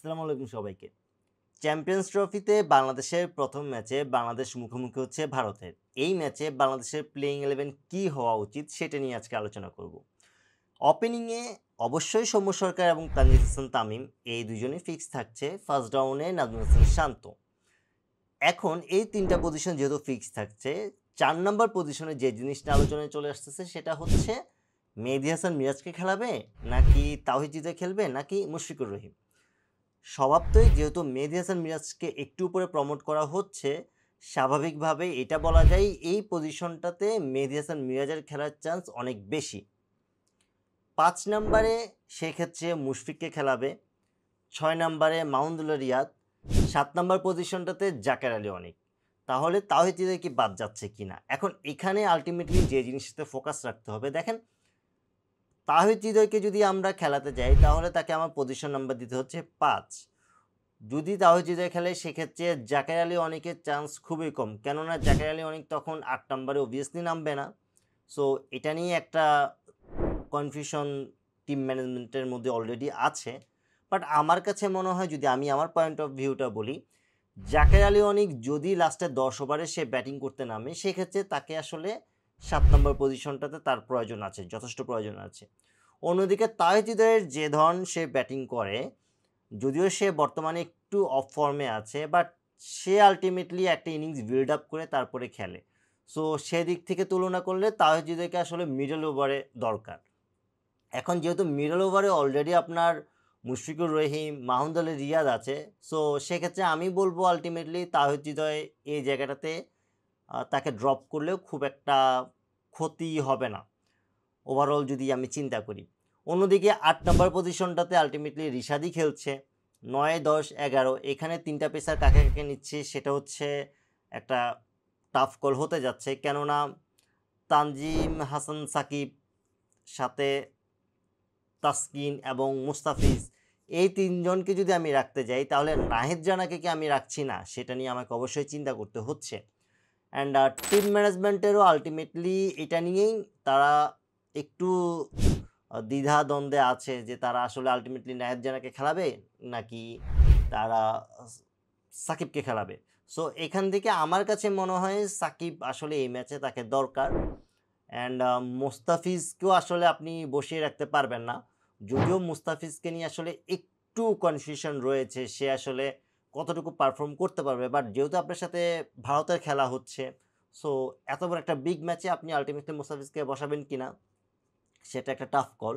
আসসালামু আলাইকুম সবাইকে। চ্যাম্পিয়ন্স ট্রফিতে বাংলাদেশের প্রথম ম্যাচে বাংলাদেশ মুখোমুখি হচ্ছে ভারতের। এই ম্যাচে বাংলাদেশের প্লেইং 11 কী হওয়া উচিত সেটা নিয়ে আজকে আলোচনা করব। ওপেনিংয়ে অবশ্যই সৌম্য সরকার এবং তানজিদ হাসান তামিম এই দুজনেই ফিক্স থাকছে। ফার্স্ট ডাউনে নাজমুল হাসান শান্ত। এখন এই তিনটা পজিশন যেহেতু ফিক্স থাকছে, 4 নম্বর পজিশনে যে জিনিসটা আলোচনায় চলে আসতেছে সেটা হচ্ছে মেহেদী হাসান মিরাজকে খেলাবে, নাকি তাওহিদ হৃদয় খেলবে, নাকি মুশফিকুর রহিম। স্বভাবতই যেহেতু মেহেদী হাসান মিরাজকে একটু উপরে প্রমোট করা হচ্ছে, স্বাভাবিকভাবে এটা বলা যায় এই পজিশনটাতে মেহেদী হাসান মিরাজের খেলার চান্স অনেক বেশি। 5 নম্বরে সেক্ষেত্রে মুশফিককে খেলাবে, 6 নম্বরে মাহমুদুল্লাহ রিয়াদ, 7 নম্বর পজিশনটাতে জাকের আলী অনেক। তাহলে তাওহিদ হৃদয় কি বাদ যাচ্ছে কিনা? এখন এখানে আলটিমেটলি যে জিনিসটাতে ফোকাস রাখতে হবে, দেখেন তাওহিদ হৃদয়কে যদি আমরা খেলাতে যাই তাহলে তাকে আমার পজিশন নাম্বার দিতে হচ্ছে 5। যদি তাওহিদ হৃদয় খেলে সেক্ষেত্রে জাকের আলী অনেকের চান্স খুবই কম, কেননা জাকের আলী অনেক তখন 8 নম্বরে অবভিয়াসলি নামবে না। সো এটা নিয়ে একটা কনফিউশন টিম ম্যানেজমেন্টের মধ্যে অলরেডি আছে। বাট আমার কাছে মনে হয়, যদি আমি আমার পয়েন্ট অফ ভিউটা বলি, জাকের আলী অনেক যদি লাস্টে 10 ওভারে সে ব্যাটিং করতে নামে সেক্ষেত্রে তাকে আসলে 7 নম্বর পজিশনটাতে তার প্রয়োজন আছে, যথেষ্ট প্রয়োজন আছে। অন্যদিকে তাওহিদ হৃদয়ের যে ধরন সে ব্যাটিং করে, যদিও সে বর্তমানে একটু অফ ফর্মে আছে, বাট সে আলটিমেটলি একটা ইনিংস বিল্ড আপ করে তারপরে খেলে। সো সেদিক থেকে তুলনা করলে তাওহিদ হৃদয়কে আসলে মিডল ওভারে দরকার। এখন যেহেতু মিডল ওভারে অলরেডি আপনার মুশফিকুর রহিম, মাহমুদুল্লাহ রিয়াদ আছে, সো সেক্ষেত্রে আমি বলবো আলটিমেটলি তাওহিদ হৃদয় এই জায়গাটাতে তাকে ড্রপ করলেও খুব একটা ক্ষতি হবে না ওভারঅল যদি আমি চিন্তা করি। অন্যদিকে 8 নম্বর পজিশনটাতে আলটিমেটলি রিশাদই খেলছে, 9, 10, 11 এখানে তিনটা পেসার কাকে কাকে নিচ্ছে সেটা হচ্ছে একটা টাফ কল হতে যাচ্ছে, কেননা তানজিম হাসান সাকিব, সাথে তাসকিন এবং মুস্তাফিজ, এই তিনজনকে যদি আমি রাখতে যাই তাহলে নাহিদ রানাকে কি আমি রাখছি না, সেটা নিয়ে আমাকে অবশ্যই চিন্তা করতে হচ্ছে। অ্যান্ড টিম ম্যানেজমেন্টেরও আলটিমেটলি এটা নিয়েই তারা একটু দ্বিধা দ্বন্দ্বে আছে যে তারা আসলে আলটিমেটলি নাহিদ রানাকে খেলাবে নাকি তারা সাকিবকে খেলাবে। সো এখান থেকে আমার কাছে মনে হয় সাকিব আসলে এই ম্যাচে তাকে দরকার। অ্যান্ড মুস্তাফিজকেও আসলে আপনি বসিয়ে রাখতে পারবেন না, যদিও মুস্তাফিজকে নিয়ে আসলে একটু কনফিউশন রয়েছে সে আসলে কতটুকু পারফর্ম করতে পারবে। বাট যেহেতু আপনার সাথে ভারতের খেলা হচ্ছে, সো এত বড় একটা বিগ ম্যাচে আপনি আলটিমেটলি মুস্তাফিজকে বসাবেন কিনা সেটা একটা টাফ কল।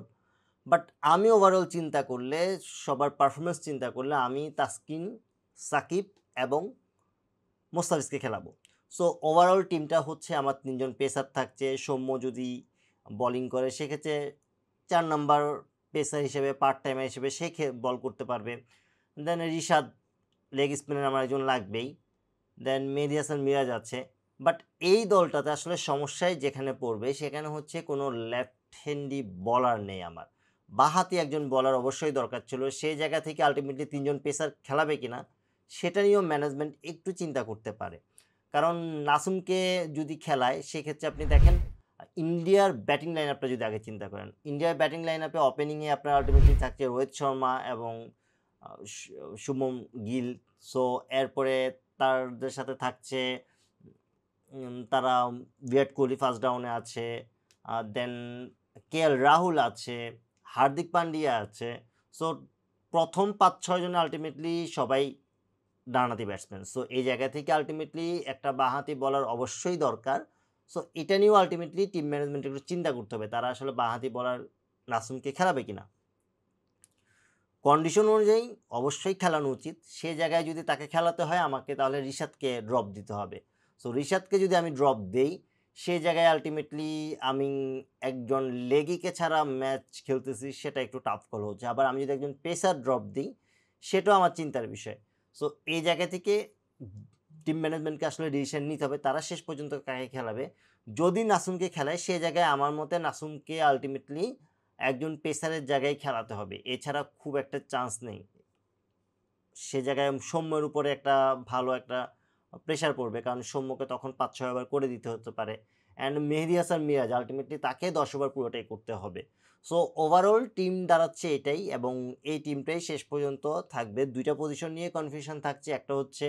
বাট আমি ওভারঅল চিন্তা করলে, সবার পারফরমেন্স চিন্তা করলে, আমি তাসকিন, সাকিব এবং মুস্তাফিজকে খেলাবো। সো ওভারঅল টিমটা হচ্ছে আমার 3জন পেসার থাকছে। সৌম্য যদি বোলিং করে সেক্ষেত্রে 4 নাম্বার পেসার হিসেবে, পার্ট টাইমার হিসেবে সে বল করতে পারবে। দেন রিশাদ, লেগ স্পিনার আমার একজন লাগবেই। দেন মেহেদী হাসান মিরাজ আছে। বাট এই দলটাতে আসলে সমস্যায় যেখানে পড়বে সেখানে হচ্ছে কোনো লেফট হ্যান্ডি বলার নেই আমার। বাঁহাতি একজন বলার অবশ্যই দরকার ছিল, সেই জায়গা থেকে আলটিমেটলি 3জন পেসার খেলাবে কিনা সেটা নিয়েও ম্যানেজমেন্ট একটু চিন্তা করতে পারে। কারণ নাসুমকে যদি খেলায় সেক্ষেত্রে আপনি দেখেন ইন্ডিয়ার ব্যাটিং লাইন আপটা যদি আগে চিন্তা করেন, ইন্ডিয়ার ব্যাটিং লাইন আপে ওপেনিংয়ে আপনার আলটিমেটলি থাকছে রোহিত শর্মা এবং শুভম গিল। সো এরপরে তাদের সাথে থাকছে তারা বিরাট কোহলি ফার্স্ট ডাউনে আছে, দেন KL রাহুল আছে, হার্দিক পান্ডিয়া আছে। সো প্রথম 5-6 জনে আলটিমেটলি সবাই ডানহাতি ব্যাটসম্যান। সো এই জায়গা থেকে আলটিমেটলি একটা বাঁহাতি বলার অবশ্যই দরকার। সো এটা নিয়েও আলটিমেটলি টিম ম্যানেজমেন্ট একটু চিন্তা করতে হবে তারা আসলে বাঁহাতি বলার নাসুমকে খেলাবে কিনা। কন্ডিশন অনুযায়ী অবশ্যই খেলানো উচিত, সে জায়গায় যদি তাকে খেলাতে হয় আমাকে তাহলে রিশাদকে ড্রপ দিতে হবে। সো রিশাদকে যদি আমি ড্রপ দেই সেই জায়গায় আলটিমেটলি আমি একজন লেগিকে ছাড়া ম্যাচ খেলতেছি, সেটা একটু টাফ কল হচ্ছে। আবার আমি যদি একজন পেসার ড্রপ দিই সেটাও আমার চিন্তার বিষয়। সো এই জায়গা থেকে টিম ম্যানেজমেন্টকে আসলে ডিসিশন নিতে হবে তারা শেষ পর্যন্ত কাকে খেলাবে। যদি নাসুমকে খেলায় সে জায়গায় আমার মতে নাসুমকে আলটিমেটলি একজন পেসারের জায়গায় খেলাতে হবে, এছাড়া খুব একটা চান্স নেই। সে জায়গায় সৌম্যের উপরে একটা ভালো একটা প্রেশার পড়বে, কারণ সৌম্যকে তখন 5-6 ওভার করে দিতে হতে পারে। অ্যান্ড মেহেদী হাসান মিরাজ আলটিমেটলি তাকে 10 ওভার পুরোটাই করতে হবে। সো ওভারঅল টিম দাঁড়াচ্ছে এটাই, এবং এই টিমটাই শেষ পর্যন্ত থাকবে। দুইটা পজিশন নিয়ে কনফিউশন থাকছে, একটা হচ্ছে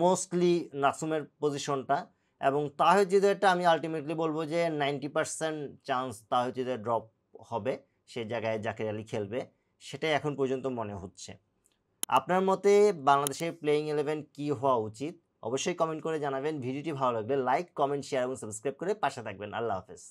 মোস্টলি নাসুমের পজিশনটা, এবং তাহিরুদ্দিনেরটা আমি আলটিমেটলি বলবো যে 90% চান্স তাহিরুদ্দিনের ড্রপ হবে, সে জায়গায় জাকের আলী খেলবে, সেটাই এখন পর্যন্ত মনে হচ্ছে। আপনার মতে বাংলাদেশের প্লেইং 11 কি হওয়া উচিত অবশ্যই কমেন্ট করে জানাবেন। ভিডিওটি ভালো লাগলে লাইক, কমেন্ট, শেয়ার এবং সাবস্ক্রাইব করে পাশে থাকবেন। আল্লাহ হাফেজ।